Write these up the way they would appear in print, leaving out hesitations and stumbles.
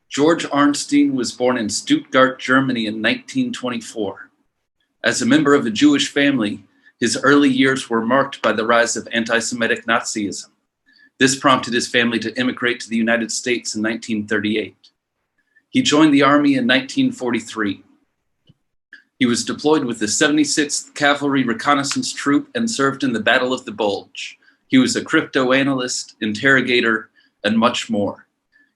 George Arnstein was born in Stuttgart, Germany in 1924. As a member of a Jewish family, his early years were marked by the rise of anti-Semitic Nazism. This prompted his family to immigrate to the United States in 1938. He joined the Army in 1943. He was deployed with the 76th Cavalry Reconnaissance Troop and served in the Battle of the Bulge. He was a crypto-analyst, interrogator, and much more.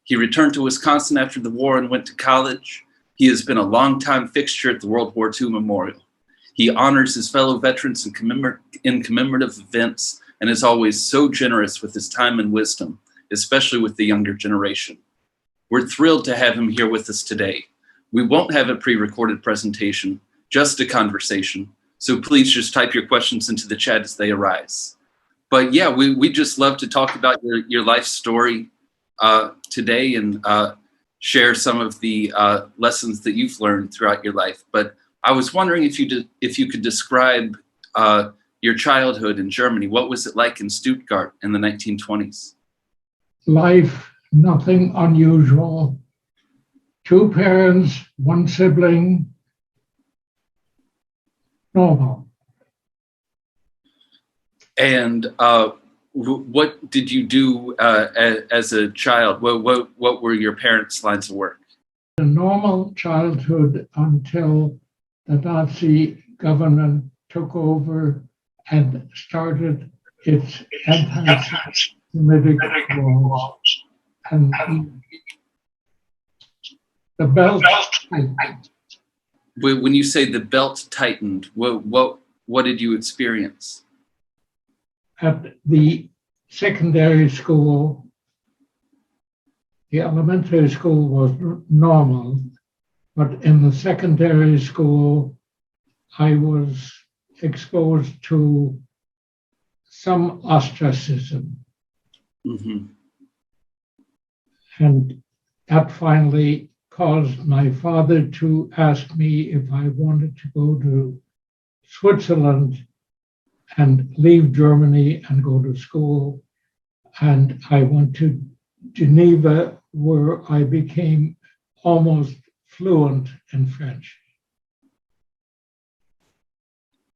He returned to Wisconsin after the war and went to college. He has been a longtime fixture at the World War II Memorial. He honors his fellow veterans in commemorative events and is always so generous with his time and wisdom, especially with the younger generation. We're thrilled to have him here with us today. We won't have a pre-recorded presentation, just a conversation, so please just type your questions into the chat as they arise. But yeah, we just love to talk about your life story today and share some of the lessons that you've learned throughout your life. But I was wondering if you could describe your childhood in Germany. What was it like in Stuttgart in the 1920s? Life, nothing unusual. 2 parents, 1 sibling, normal. And what did you do as a child? What were your parents' lines of work? A normal childhood until the Nazi government took over and started its anti-Semitic wars. And the belt tightened. When you say the belt tightened, what did you experience? At the secondary school, the elementary school was normal, but in the secondary school, I was exposed to some ostracism. Mm-hmm. And that finally caused my father to ask me if I wanted to go to Switzerland and leave Germany and go to school. And I went to Geneva, where I became almost fluent in French.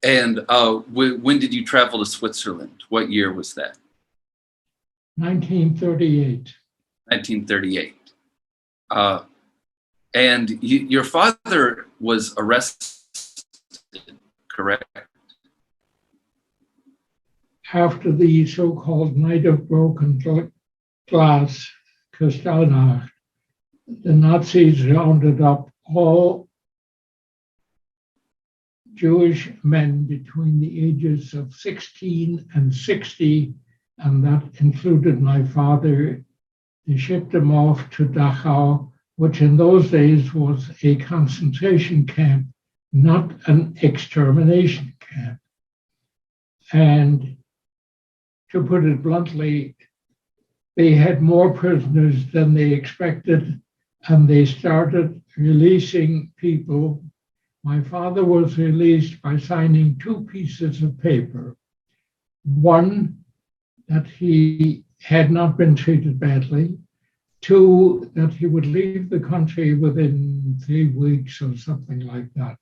And when did you travel to Switzerland? What year was that? 1938. 1938. And your father was arrested, correct? After the so-called Night of Broken Glass, Kristallnacht, the Nazis rounded up all Jewish men between the ages of 16 and 60, and that included my father. They shipped him off to Dachau, which in those days was a concentration camp, not an extermination camp. And to put it bluntly, they had more prisoners than they expected, and they started releasing people. My father was released by signing 2 pieces of paper. One, that he had not been treated badly. 2, that he would leave the country within 3 weeks or something like that.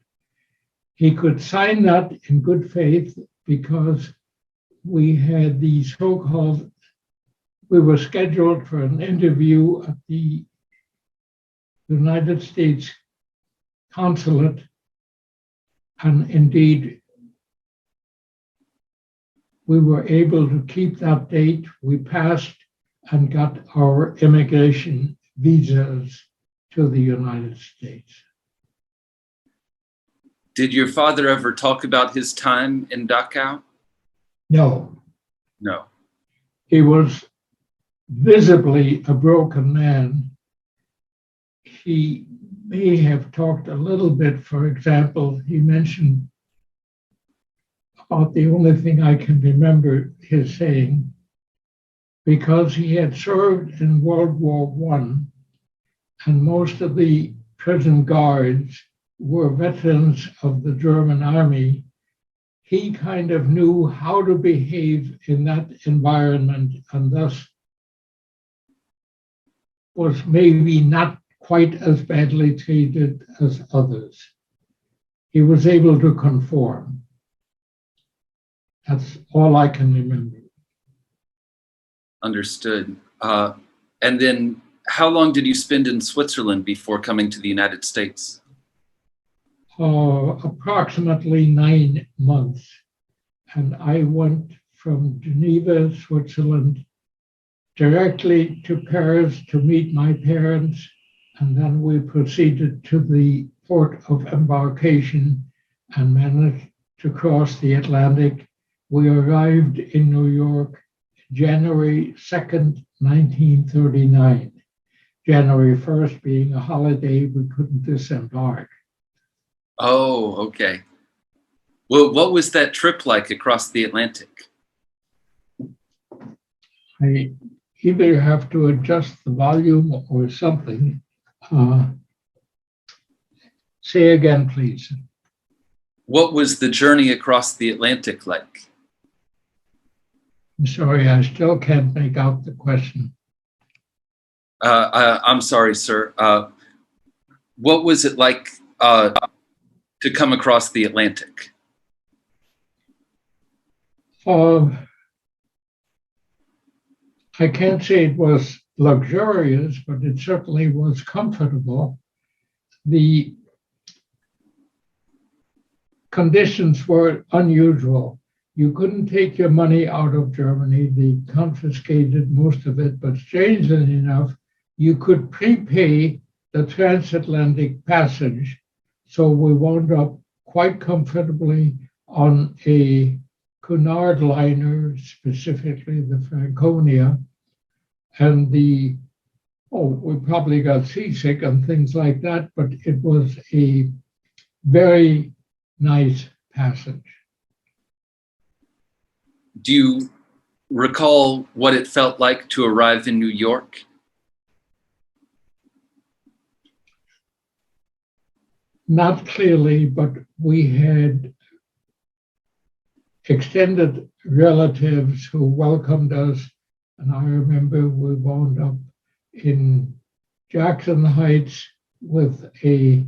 He could sign that in good faith because we had the so-called, we were scheduled for an interview at the United States consulate, and indeed we were able to keep that date. We passed and got our immigration visas to the United States. Did your father ever talk about his time in Dachau? No. No. He was visibly a broken man. He may have talked a little bit. For example, he mentioned about the only thing I can remember his saying, because he had served in World War I, and most of the prison guards were veterans of the German army. He kind of knew how to behave in that environment, and thus was maybe not quite as badly treated as others. He was able to conform. That's all I can remember. Understood. And then how long did you spend in Switzerland before coming to the United States? Approximately 9 months. And I went from Geneva, Switzerland, directly to Paris to meet my parents. And then we proceeded to the port of embarkation and managed to cross the Atlantic. We arrived in New York January 2nd, 1939. January 1st being a holiday, we couldn't disembark. Oh, okay. Well, what was that trip like across the Atlantic? I either have to adjust the volume or something. Say again, please. What was the journey across the Atlantic like? I'm sorry, I still can't make out the question. I'm sorry, sir. What was it like to come across the Atlantic? I can't say it was luxurious, but it certainly was comfortable. The conditions were unusual. You couldn't take your money out of Germany. They confiscated most of it, but strangely enough, you could prepay the transatlantic passage. So we wound up quite comfortably on a Cunard liner, specifically the Franconia, and we probably got seasick and things like that, but it was a very nice passage. Do you recall what it felt like to arrive in New York? Not clearly, but we had extended relatives who welcomed us. And I remember we wound up in Jackson Heights with a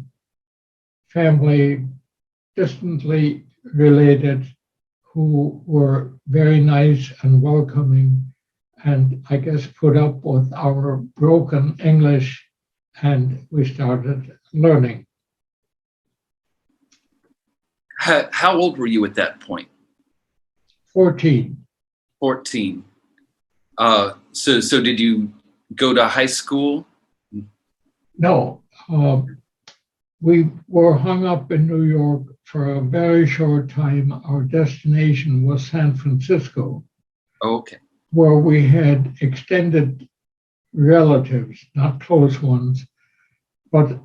family distantly related who were very nice and welcoming, and I guess put up with our broken English, and we started learning. How old were you at that point? 14. 14. So did you go to high school? No, we were hung up in New York for a very short time. Our destination was San Francisco. Okay. Where we had extended relatives, not close ones. But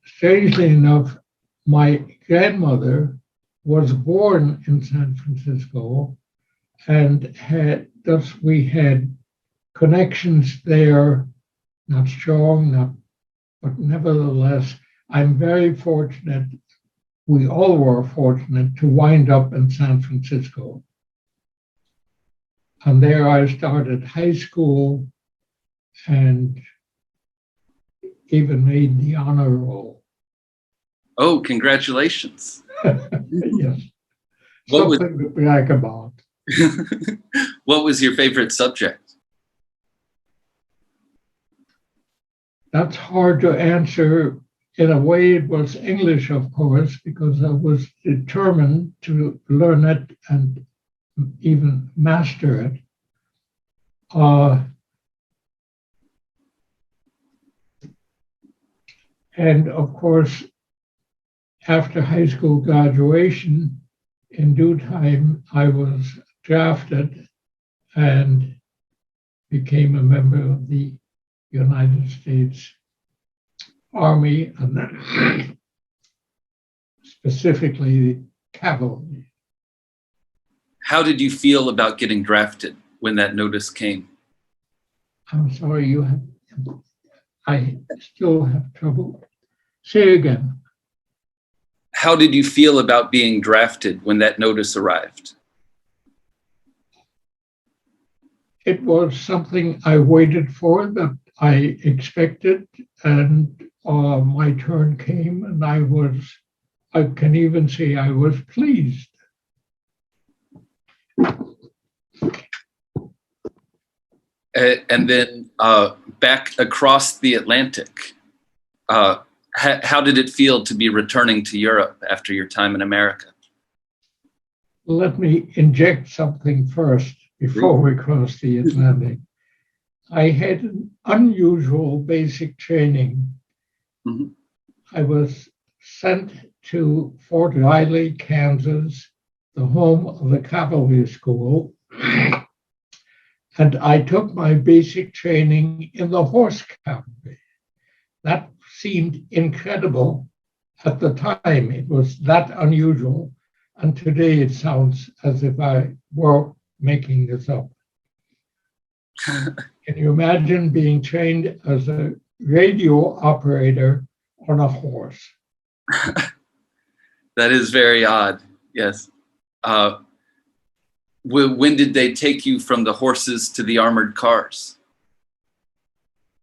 strangely enough, my grandmother was born in San Francisco, and thus we had connections there, not strong, but nevertheless, I'm very fortunate. We all were fortunate to wind up in San Francisco. And there I started high school and even made the honor roll. Oh, congratulations. Yes. What Something to brag about. What was your favorite subject? That's hard to answer. In a way, it was English, of course, because I was determined to learn it and even master it. And of course, after high school graduation, in due time, I was drafted and became a member of the United States Army, and then specifically the cavalry. How did you feel about getting drafted when that notice came? I'm sorry, I still have trouble. Say again. How did you feel about being drafted when that notice arrived? It was something I waited for, that I expected, and my turn came, and I can even say I was pleased. And then back across the Atlantic, how did it feel to be returning to Europe after your time in America? Let me inject something first before we cross the Atlantic. I had an unusual basic training. Mhm. I was sent to Fort Riley, Kansas, the home of the cavalry school, and I took my basic training in the horse cavalry. That seemed incredible at the time. It was that unusual. And today it sounds as if I were making this up. Can you imagine being trained as a radio operator on a horse? That is very odd. Yes. When did they take you from the horses to the armored cars?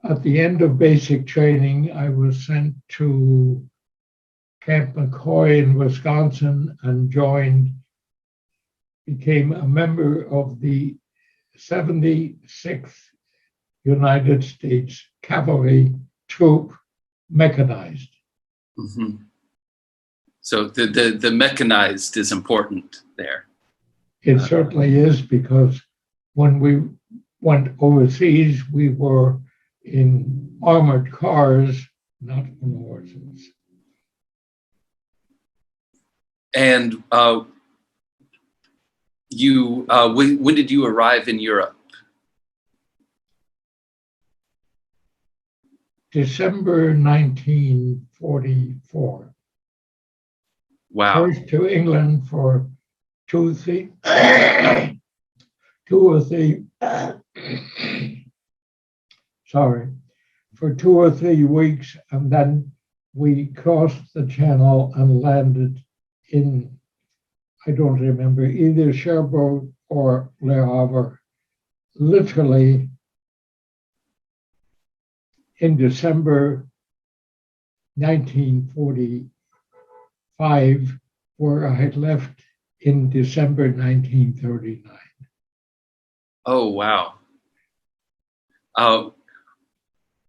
At the end of basic training, I was sent to Camp McCoy in Wisconsin and became a member of the 76th United States Cavalry Troop, mechanized. Mm-hmm. So the mechanized is important there. It certainly is, because when we went overseas, we were in armored cars, not on horses. And when did you arrive in Europe? December 1944. Wow. First to England for two or three weeks, and then we crossed the channel and landed in, I don't remember, either Cherbourg or Le Havre, literally in December 1945, where I had left in December 1939. Oh, wow.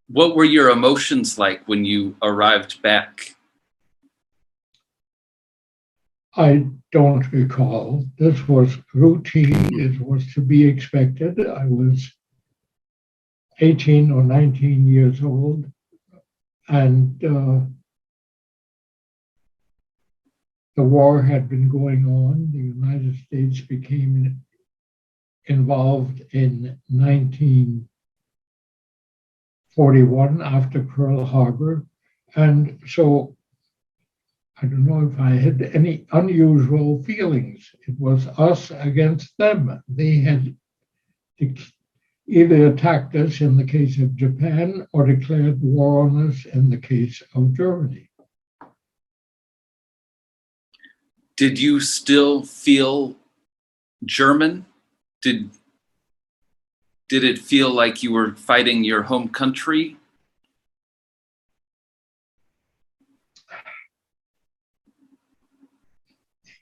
What were your emotions like when you arrived back? I don't recall. This was routine. It was to be expected. I was 18 or 19 years old, and the war had been going on. The United States became involved in 1941 after Pearl Harbor. And so I don't know if I had any unusual feelings. It was us against them. They had either attacked us in the case of Japan or declared war on us in the case of Germany. Did you still feel German? Did it feel like you were fighting your home country?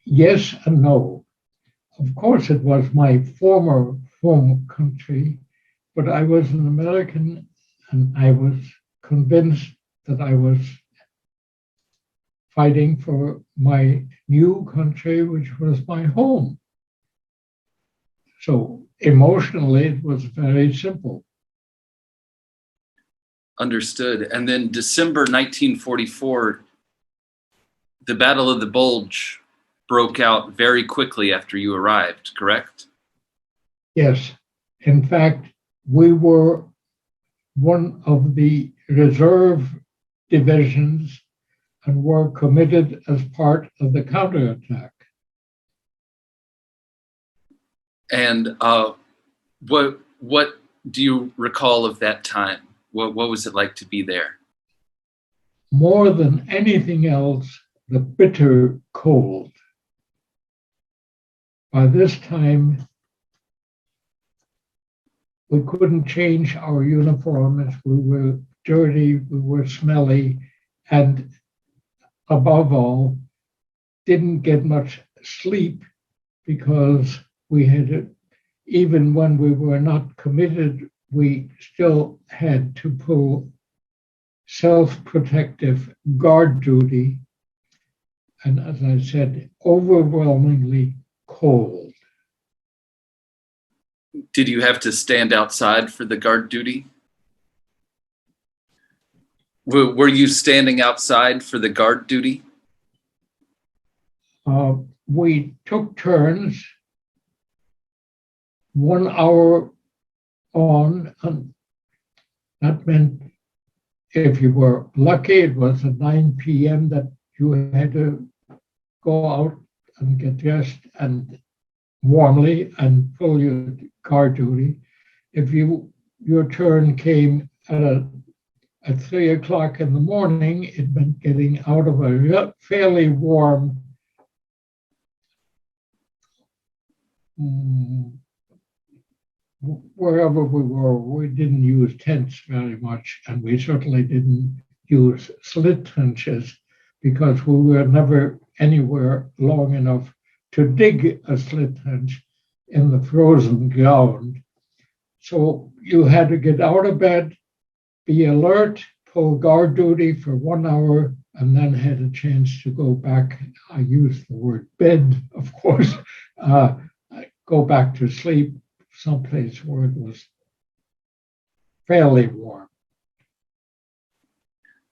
Yes and no. Of course, it was my former home country, but I was an American, and I was convinced that I was fighting for my new country, which was my home. So emotionally, it was very simple. Understood. And then December 1944, the Battle of the Bulge broke out very quickly after you arrived, correct? Yes. In fact, we were one of the reserve divisions and were committed as part of the counterattack. And what do you recall of that time? What was it like to be there? More than anything else, the bitter cold. By this time, we couldn't change our uniforms. We were dirty, we were smelly, and above all, didn't get much sleep because we had, even when we were not committed, we still had to pull self-protective guard duty. And as I said, overwhelmingly cold. Did you have to stand outside for the guard duty? Were you standing outside for the guard duty? We took turns, 1 hour on, and that meant if you were lucky, it was at 9 p.m. that you had to go out and get dressed and warmly and pull your guard duty. If your turn came at 3 o'clock in the morning, it meant getting out of a fairly warm wherever we were. We didn't use tents very much, and we certainly didn't use slit trenches because we were never anywhere long enough to dig a slit trench in the frozen ground. So you had to get out of bed, be alert, pull guard duty for 1 hour, and then had a chance to go back. I use the word bed, of course, go back to sleep someplace where it was fairly warm.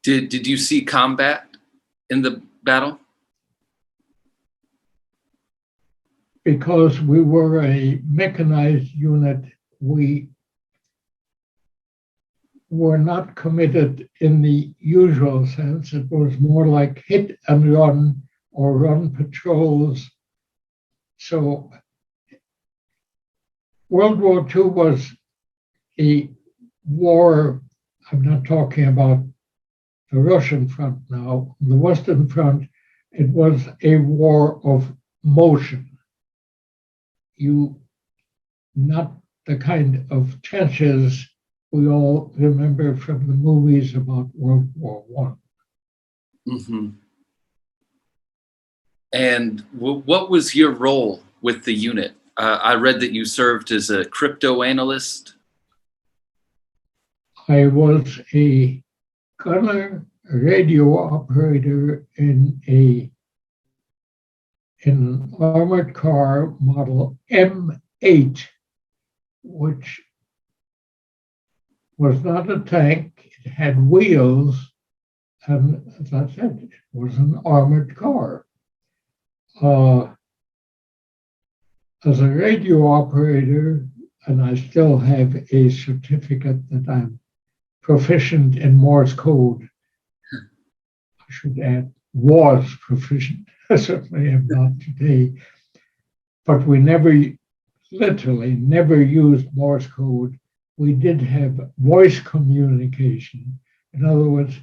Did you see combat in the battle? Because we were a mechanized unit, we were not committed in the usual sense. It was more like hit and run or run patrols. So World War II was a war. I'm not talking about the Russian front now. The Western front, it was a war of motion. Not the kind of trenches we all remember from the movies about World War I. Mm-hmm. And what was your role with the unit? I read that you served as a crypto analyst. I was a gunner, a radio operator in an armored car model M8, which was not a tank. It had wheels, and as I said, it was an armored car. As a radio operator, and I still have a certificate that I'm proficient in Morse code. I should add, was proficient. I certainly am not today. But we literally never used Morse code. We did have voice communication. In other words,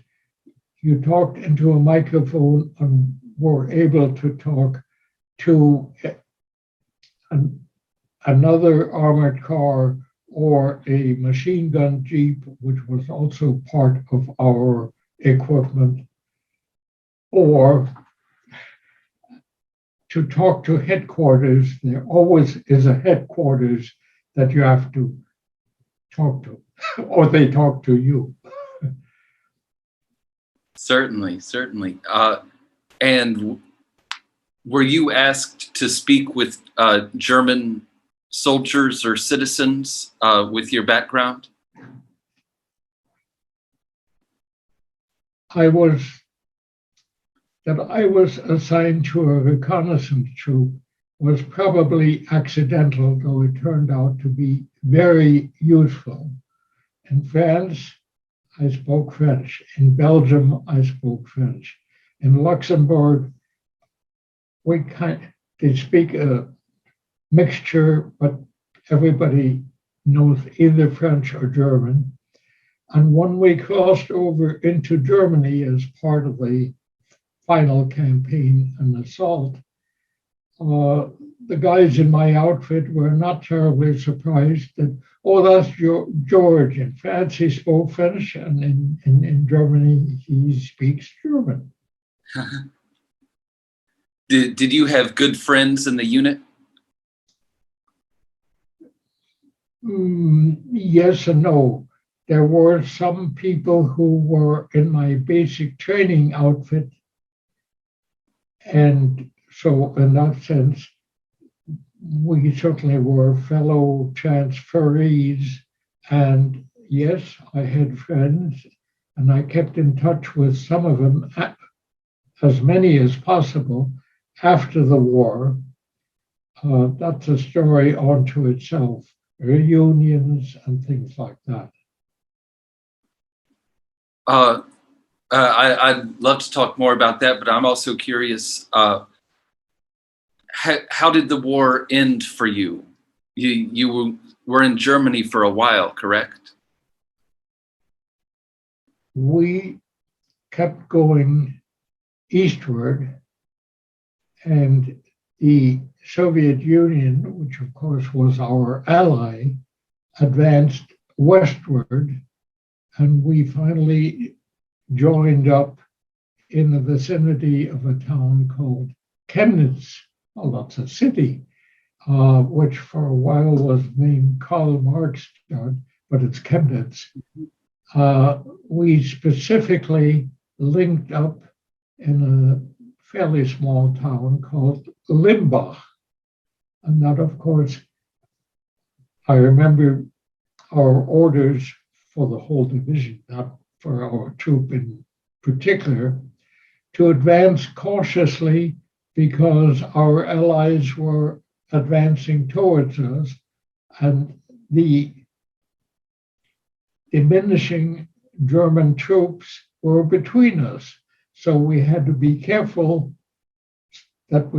you talked into a microphone and were able to talk to another armored car or a machine gun jeep, which was also part of our equipment, or to talk to headquarters. There always is a headquarters that you have to talk to, or they talk to you. Certainly. And were you asked to speak with German soldiers or citizens with your background? I was assigned to a reconnaissance troop was probably accidental, though it turned out to be very useful. In France, I spoke French. In Belgium, I spoke French. In Luxembourg, they speak a mixture, but everybody knows either French or German. And when we crossed over into Germany as part of the final campaign and assault, the guys in my outfit were not terribly surprised that, oh, that's George. In France, he spoke French, and in Germany, he speaks German. Did you have good friends in the unit? Yes and no. There were some people who were in my basic training outfit. And so in that sense, we certainly were fellow transferees. And yes, I had friends, and I kept in touch with some of them, as many as possible, after the war. That's a story unto itself, reunions and things like that. I'd love to talk more about that, but I'm also curious, how did the war end for you? You were in Germany for a while, correct? We kept going eastward, and the Soviet Union, which of course was our ally, advanced westward, and we finally joined up in the vicinity of a town called Chemnitz. Well, that's a city, which for a while was named Karl Marxstadt, but it's Chemnitz. We specifically linked up in a fairly small town called Limbach. And that, of course, I remember our orders for the whole division, not for our troop in particular, to advance cautiously because our allies were advancing towards us, and the diminishing German troops were between us. So we had to be careful that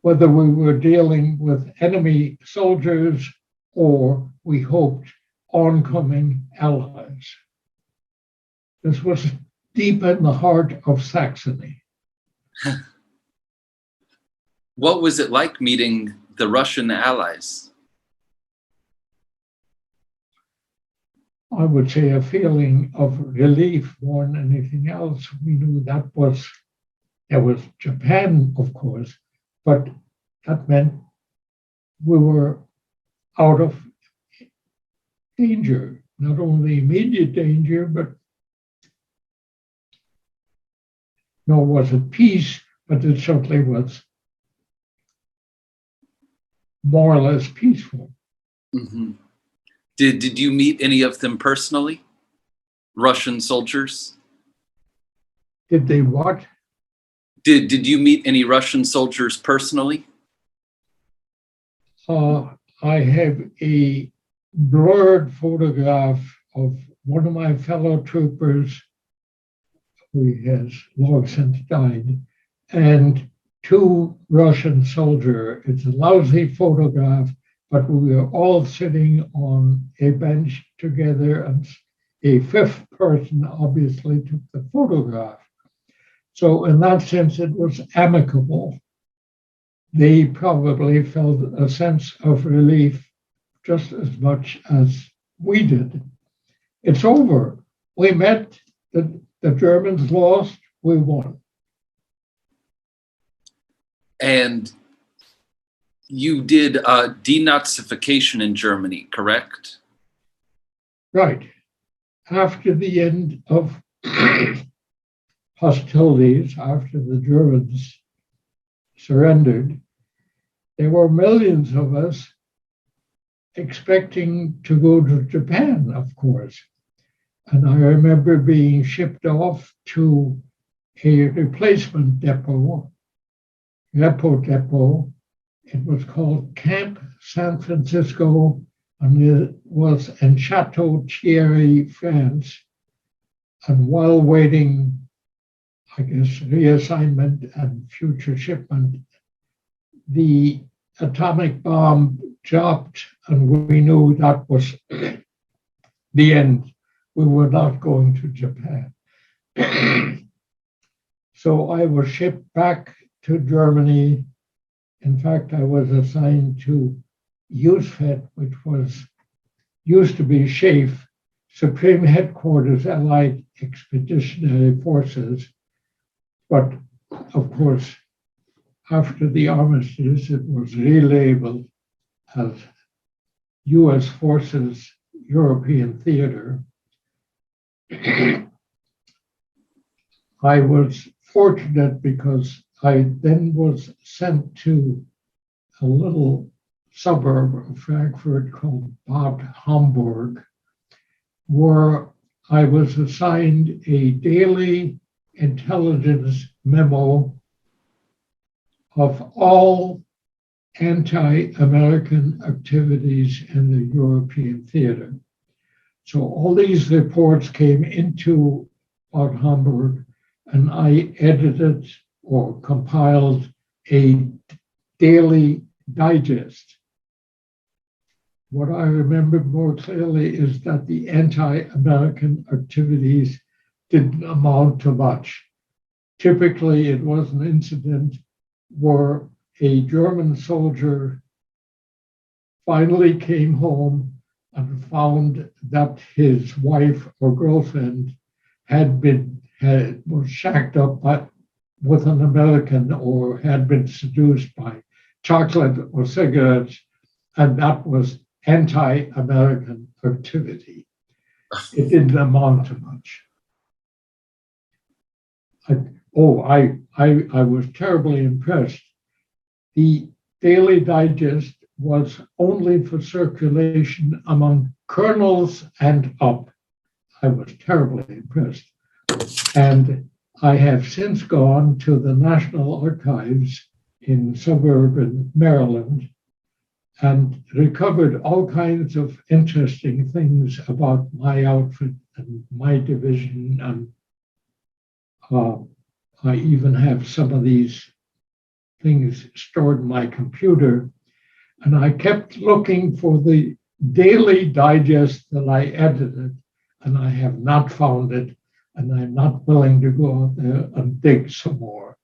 whether we were dealing with enemy soldiers or, we hoped, oncoming allies. This was deep in the heart of Saxony. What was it like meeting the Russian allies? I would say a feeling of relief more than anything else. We knew there was Japan, of course, but that meant we were out of danger, not only immediate danger, but nor was it peace, but it certainly was more or less peaceful. Mm-hmm. Did you meet any of them personally? Russian soldiers? Did they what? Did you meet any Russian soldiers personally? I have a blurred photograph of one of my fellow troopers who has long since died, and two Russian soldiers. It's a lousy photograph, but we were all sitting on a bench together, and a fifth person obviously took the photograph. So in that sense, it was amicable. They probably felt a sense of relief just as much as we did. It's over. We met, the Germans lost, we won. And you did denazification in Germany, correct? Right. After the end of hostilities, after the Germans surrendered, there were millions of us expecting to go to Japan, of course. And I remember being shipped off to a replacement depot. It was called Camp San Francisco, and it was in Chateau Thierry, France. And while waiting, I guess, reassignment and future shipment, the atomic bomb dropped, and we knew that was the end. We were not going to Japan. So I was shipped back to Germany. In fact, I was assigned to USFET, which used to be SHAFE, Supreme Headquarters Allied Expeditionary Forces. But of course, after the armistice, it was relabeled as US Forces European Theater. I was fortunate because I then was sent to a little suburb of Frankfurt called Bad Homburg, where I was assigned a daily intelligence memo of all anti-American activities in the European theater. So all these reports came into Bad Homburg, and I edited or compiled a daily digest. What I remember more clearly is that the anti-American activities didn't amount to much. Typically, it was an incident where a German soldier finally came home and found that his wife or girlfriend was shacked up with an American or had been seduced by chocolate or cigarettes, and that was anti-American activity. It didn't amount to much. I was terribly impressed. The Daily Digest was only for circulation among colonels and up. I was terribly impressed. And I have since gone to the National Archives in suburban Maryland and recovered all kinds of interesting things about my outfit and my division. And I even have some of these things stored in my computer. And I kept looking for the Daily Digest that I edited, and I have not found it. And I'm not willing to go out there and dig some more.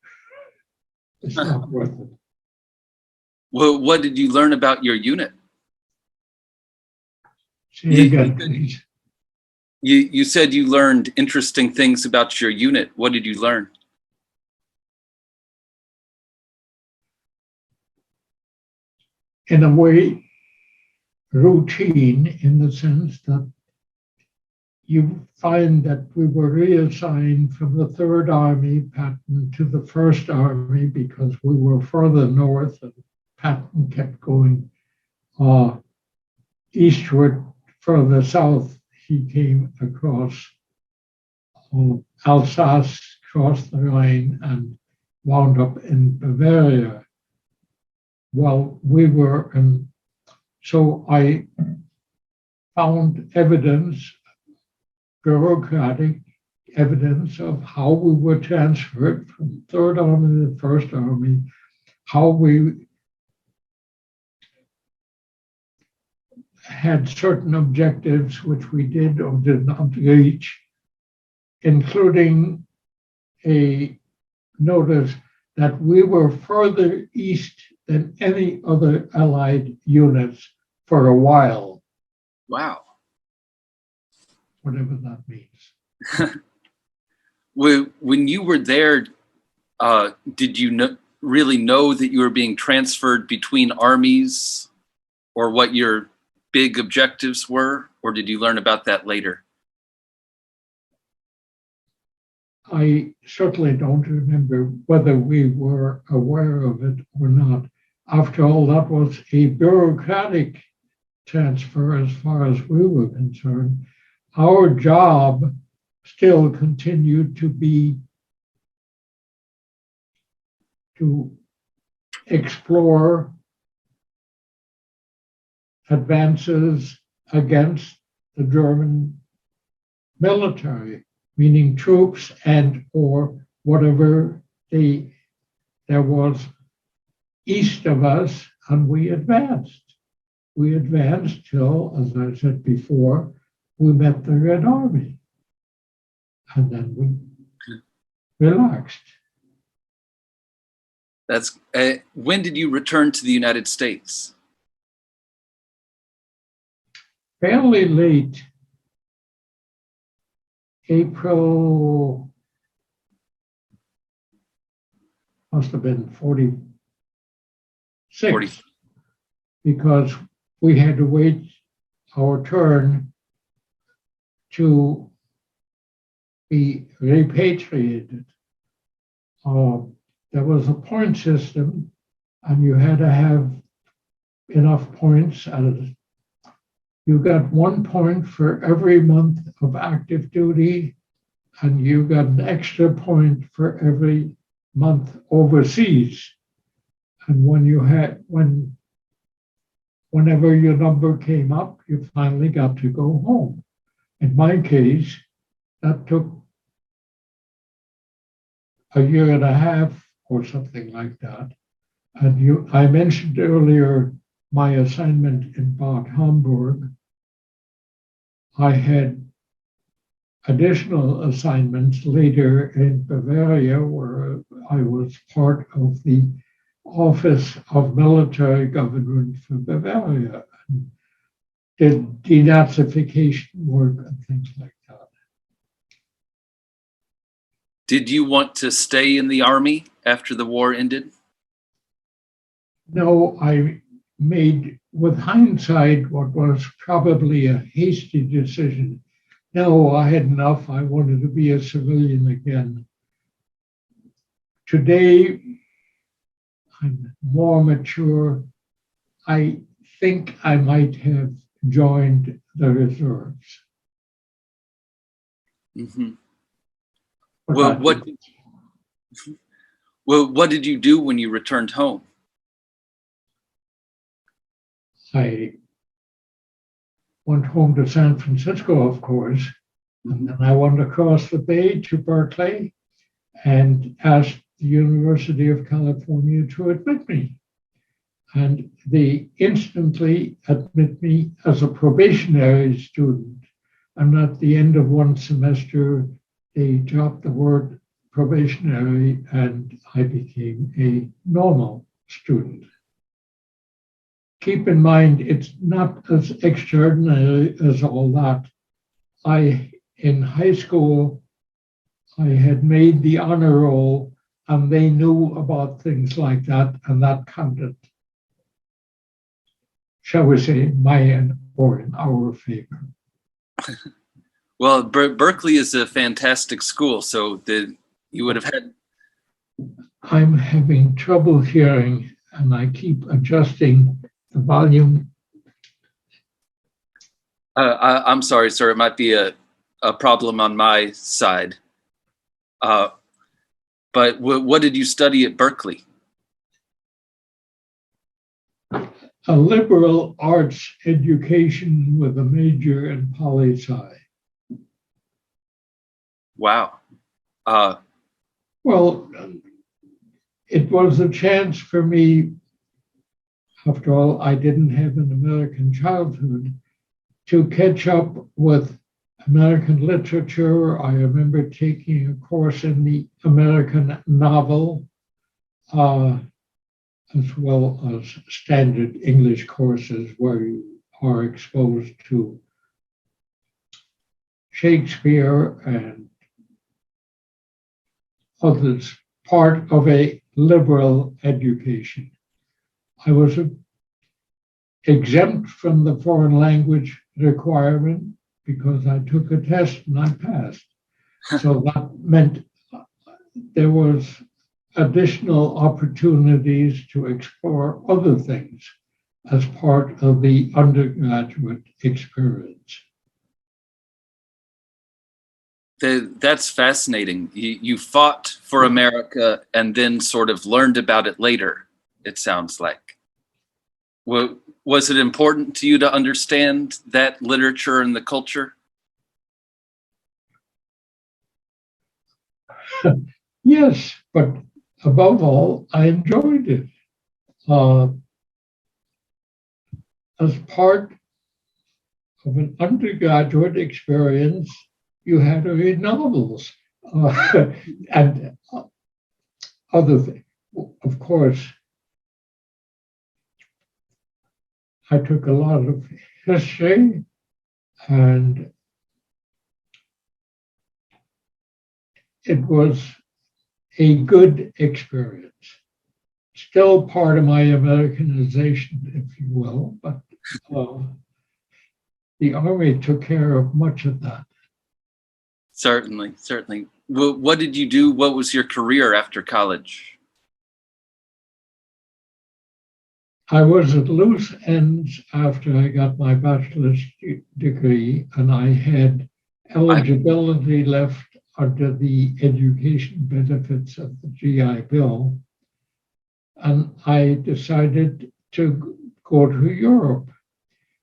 It's not worth it. Well, what did you learn about your unit? Say again, please. You said you learned interesting things about your unit. What did you learn? In a way, routine, in the sense that you find that we were reassigned from the Third Army Patton to the First Army because we were further north, and Patton kept going eastward. Further south, he came across Alsace, crossed the Rhine, and wound up in Bavaria. While we were in, so I found bureaucratic evidence of how we were transferred from Third Army to the First Army, how we had certain objectives which we did or did not reach, including a notice that we were further east than any other Allied units for a while. Wow. Whatever that means. When you were there, did you really know that you were being transferred between armies, or what your big objectives were, or did you learn about that later? I certainly don't remember whether we were aware of it or not. After all, that was a bureaucratic transfer as far as we were concerned. Our job still continued to be to explore advances against the German military, meaning troops and or whatever there was east of us, and we advanced. We advanced till, as I said before, we met the Red Army, and then we relaxed. That's when did you return to the United States? Fairly late, April, must have been 46, 40. because we had to wait our turn to be repatriated. There was a point system, and you had to have enough points. You got 1 point for every month of active duty, and you got an extra point for every month overseas. And whenever your number came up, you finally got to go home. In my case, that took a year and a half or something like that. And I mentioned earlier my assignment in Bad Homburg. I had additional assignments later in Bavaria, where I was part of the Office of Military Government for Bavaria, and did denazification work and things like that. Did you want to stay in the army after the war ended? No, I made, with hindsight, what was probably a hasty decision. No, I had enough. I wanted to be a civilian again. Today, I'm more mature. I think I might have joined the reserves. Mm-hmm. Well, what did you do when you returned home? I went home to San Francisco, of course, and then I went across the bay to Berkeley and asked the University of California to admit me. And they instantly admit me as a probationary student. And at the end of one semester, they dropped the word probationary and I became a normal student. Keep in mind, it's not as extraordinary as all that. In high school, I had made the honor roll and they knew about things like that, and that counted, shall we say, in our favor. Well, Berkeley is a fantastic school, so you would have had. I'm having trouble hearing, and I keep adjusting the volume. I'm sorry, sir. It might be a problem on my side. But what did you study at Berkeley? A liberal arts education with a major in poli-sci. Wow. Well, it was a chance for me. After all, I didn't have an American childhood, to catch up with American literature. I remember taking a course in the American novel, as well as standard English courses where you are exposed to Shakespeare and others, part of a liberal education. I was exempt from the foreign language requirement because I took a test and I passed. So that meant there was additional opportunities to explore other things as part of the undergraduate experience. That's fascinating. You fought for America and then sort of learned about it later, it sounds like. Was it important to you to understand that literature and the culture? Yes, but above all, I enjoyed it. As part of an undergraduate experience, you had to read novels and other things. of course, I took a lot of history, and it was a good experience. Still part of my Americanization, if you will, but the Army took care of much of that. Certainly, certainly. Well, what did you do? What was your career after college? I was at loose ends after I got my bachelor's degree, and I had eligibility left under the education benefits of the GI Bill. And I decided to go to Europe.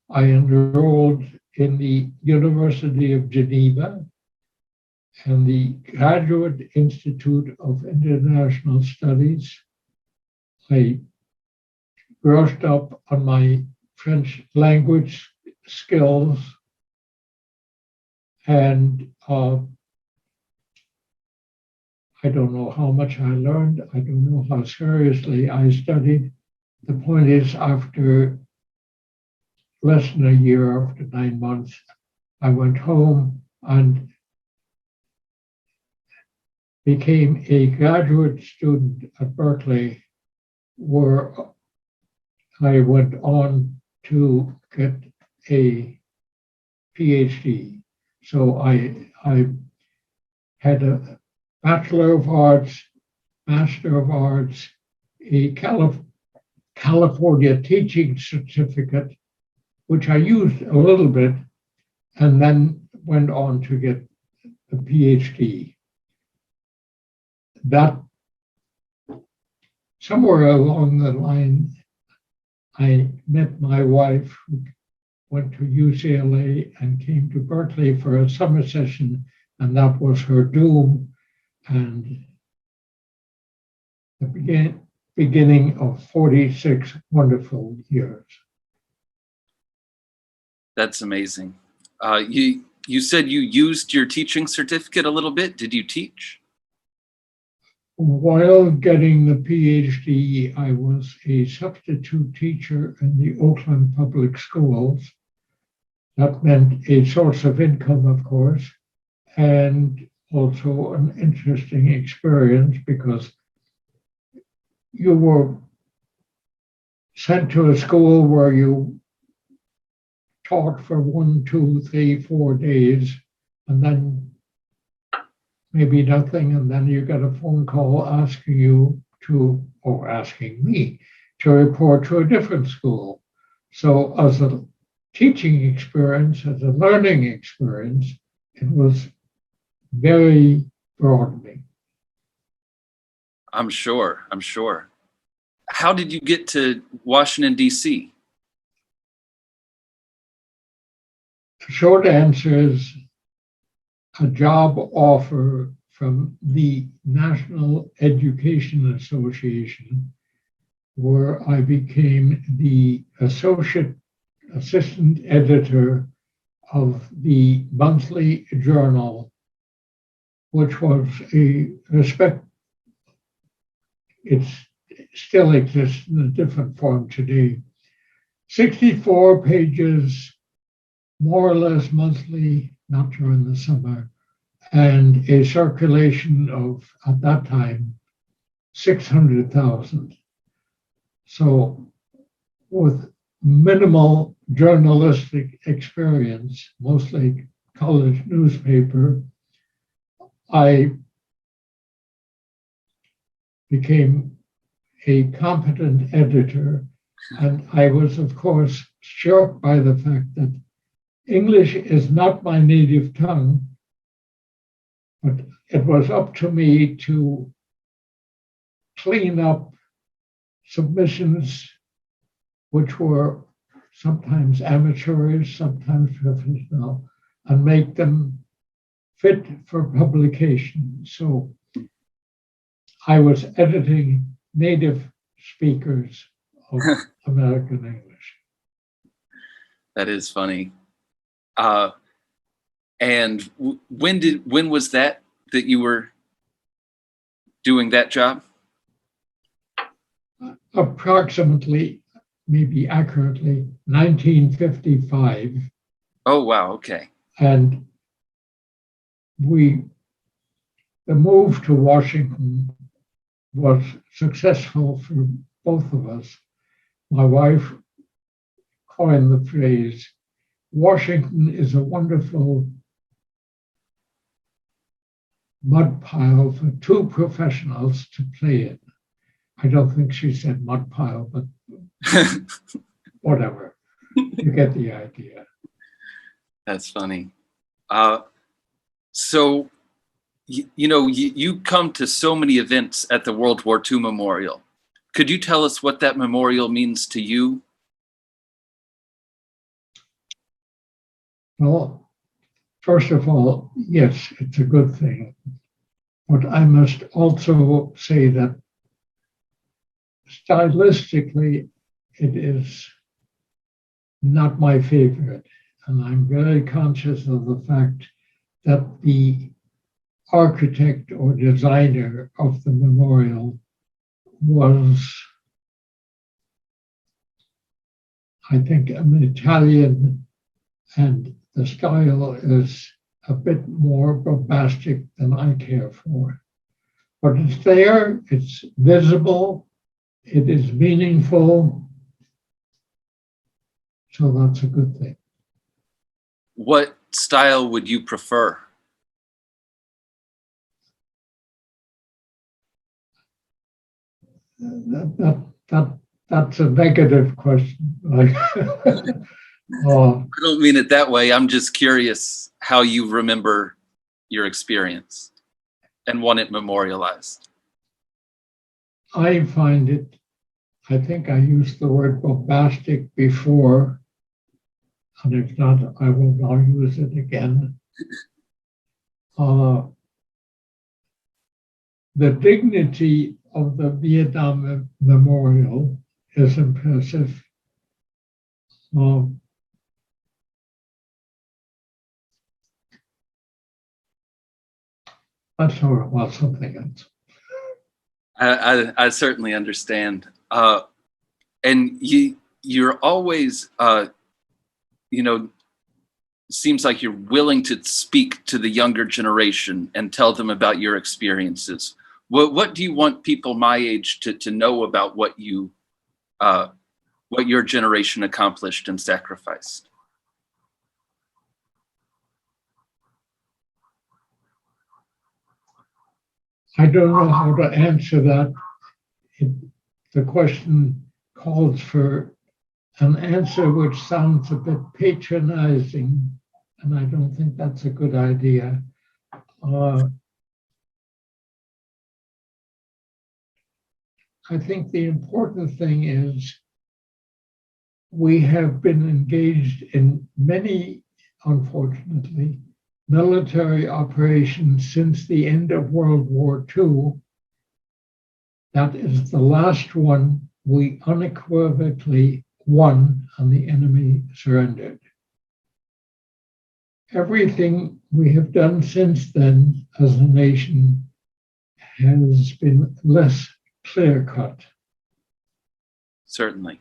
I enrolled in the University of Geneva and the Graduate Institute of International Studies. I brushed up on my French language skills, and I don't know how much I learned. I don't know how seriously I studied. The point is, after less than a year, after 9 months, I went home and became a graduate student at Berkeley, where I went on to get a PhD. So I had a Bachelor of Arts, Master of Arts, a California teaching certificate, which I used a little bit, and then went on to get a PhD. That somewhere along the line, I met my wife, who went to UCLA and came to Berkeley for a summer session, and that was her doom. And the beginning of 46 wonderful years. That's amazing. You said you used your teaching certificate a little bit. Did you teach? While getting the PhD, I was a substitute teacher in the Oakland Public Schools. That meant a source of income, of course, and also an interesting experience because you were sent to a school where you taught for 1, 2, 3, 4 days, and then maybe nothing, and then you got a phone call asking you to, or asking me to report to a different school. So as a teaching experience, as a learning experience, it was very broadening. I'm sure. How did you get to Washington, D.C.? The short answer is a job offer from the National Education Association, where I became the assistant editor of the monthly journal, which was it still exists in a different form today. 64 pages, more or less monthly, not during the summer, and a circulation of, at that time, 600,000. So with minimal journalistic experience, mostly college newspaper, I became a competent editor. And I was, of course, shocked by the fact that English is not my native tongue, but it was up to me to clean up submissions which were sometimes amateurish, sometimes professional, and make them fit for publication. So I was editing native speakers of American English. That is funny. And when was that you were doing that job? approximately, maybe accurately, 1955. Oh, wow. Okay. And the move to Washington was successful for both of us. My wife coined the phrase, Washington is a wonderful mud pile for two professionals to play in. I don't think she said mud pile, but whatever. You get the idea. That's funny. So, you come to so many events at the World War II Memorial. Could you tell us what that memorial means to you? Well, first of all, yes, it's a good thing. But I must also say that stylistically, it is not my favorite. And I'm very conscious of the fact that the architect or designer of the memorial was, I think, an Italian, and the style is a bit more bombastic than I care for. But it's there, it's visible, it is meaningful, so that's a good thing. What style would you prefer? That's a negative question. I don't mean it that way. I'm just curious how you remember your experience and want it memorialized. I find it, I think I used the word bombastic before, and if not, I will now use it again. The dignity of the Vietnam Memorial is impressive. Let's talk about something else. I certainly understand. And you're always, seems like you're willing to speak to the younger generation and tell them about your experiences. What do you want people my age to know about what your generation accomplished and sacrificed? I don't know how to answer that. The question calls for an answer which sounds a bit patronizing, and I don't think that's a good idea. I think the important thing is we have been engaged in many, unfortunately, military operations since the end of World War II. That is the last one we unequivocally won and the enemy surrendered. Everything we have done since then as a nation has been less clear-cut. Certainly.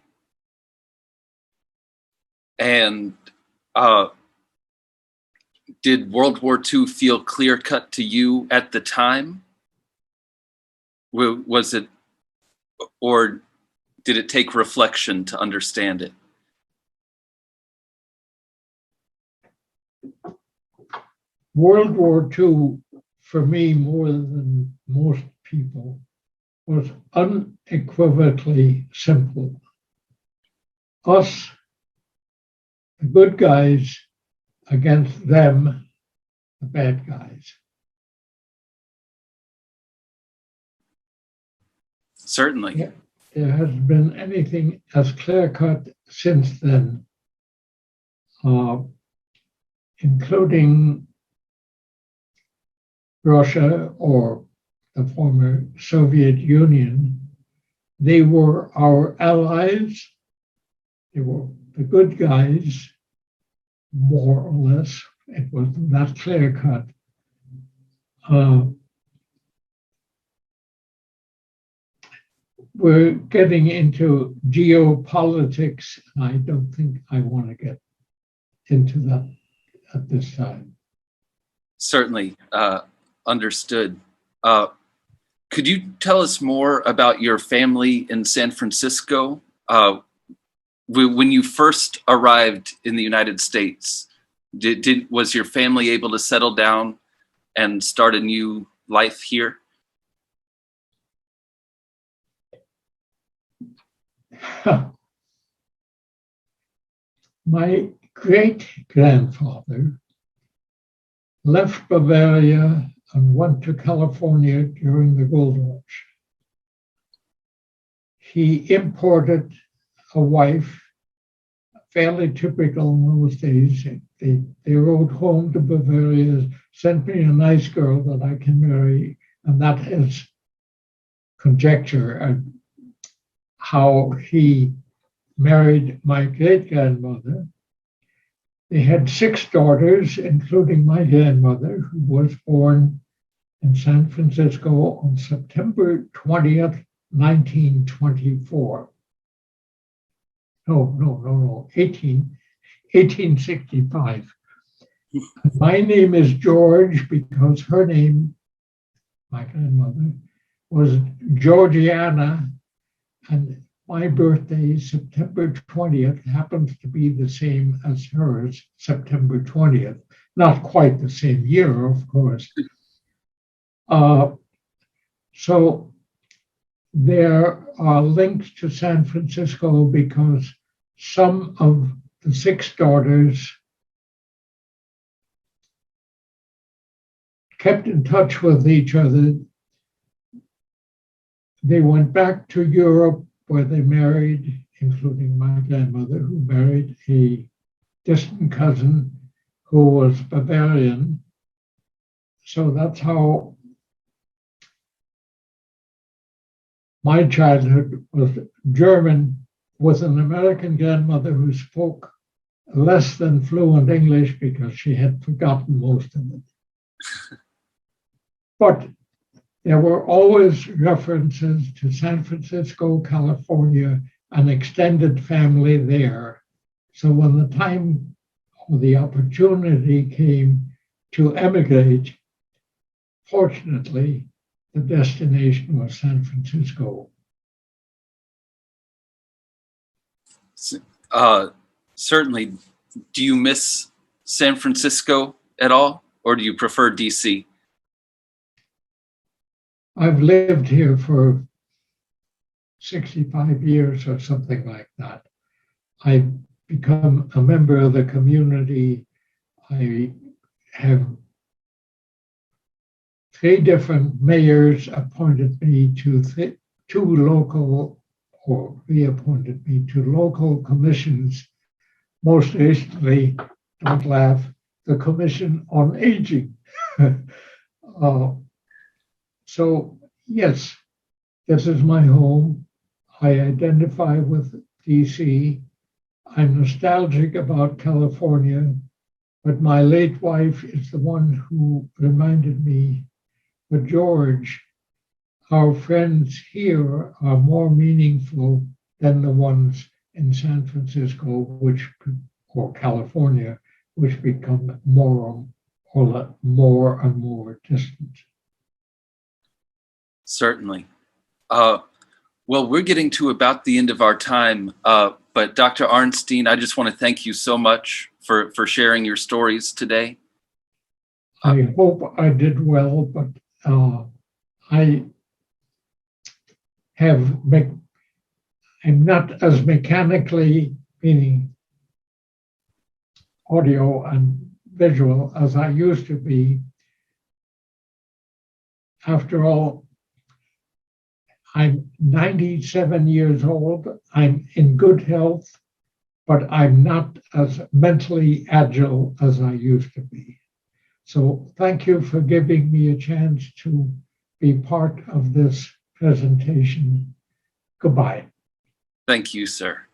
And did World War II feel clear-cut to you at the time? Was it, or did it take reflection to understand it? World War II, for me, more than most people, was unequivocally simple. Us, the good guys, against them, the bad guys. Certainly. There hasn't been anything as clear-cut since then, including Russia or the former Soviet Union. They were our allies. They were the good guys, more or less. It was not clear-cut. we're getting into geopolitics, and I don't think I want to get into that at this time. Certainly, understood. Could you tell us more about your family in San Francisco? When you first arrived in the United States, was your family able to settle down and start a new life here? My great-grandfather left Bavaria and went to California during the gold rush. He imported a wife, fairly typical in those days. They wrote home to Bavaria, sent me a nice girl that I can marry, and that is conjecture how he married my great-grandmother. They had 6 daughters, including my grandmother, who was born in San Francisco on September 20th, 1924. No, 1865. My name is George because her name, my grandmother, was Georgiana, and my birthday, September 20th, happens to be the same as hers, September 20th. Not quite the same year, of course. So there are links to San Francisco because some of the 6 daughters kept in touch with each other. They went back to Europe where they married, including my grandmother, who married a distant cousin who was Bavarian. So that's how my childhood was German, with an American grandmother who spoke less than fluent English because she had forgotten most of it. But there were always references to San Francisco, California, an extended family there. So when the time or the opportunity came to emigrate, fortunately, the destination was San Francisco. Certainly. Do you miss San Francisco at all, or do you prefer DC? I've lived here for 65 years or something like that. I've become a member of the community. I have 3 different mayors appointed me to 2 local, or reappointed me to local commissions. Most recently, don't laugh, the Commission on Aging. So yes, this is my home. I identify with DC. I'm nostalgic about California, but my late wife is the one who reminded me, but George, our friends here are more meaningful than the ones in San Francisco, or California, which become more and more distant. Certainly. Well, we're getting to about the end of our time, but Dr. Arnstein, I just want to thank you so much for sharing your stories today. I hope I did well, but I'm not as mechanically, meaning audio and visual, as I used to be. After all, I'm 97 years old. I'm in good health, but I'm not as mentally agile as I used to be. So thank you for giving me a chance to be part of this presentation. Goodbye. Thank you, sir.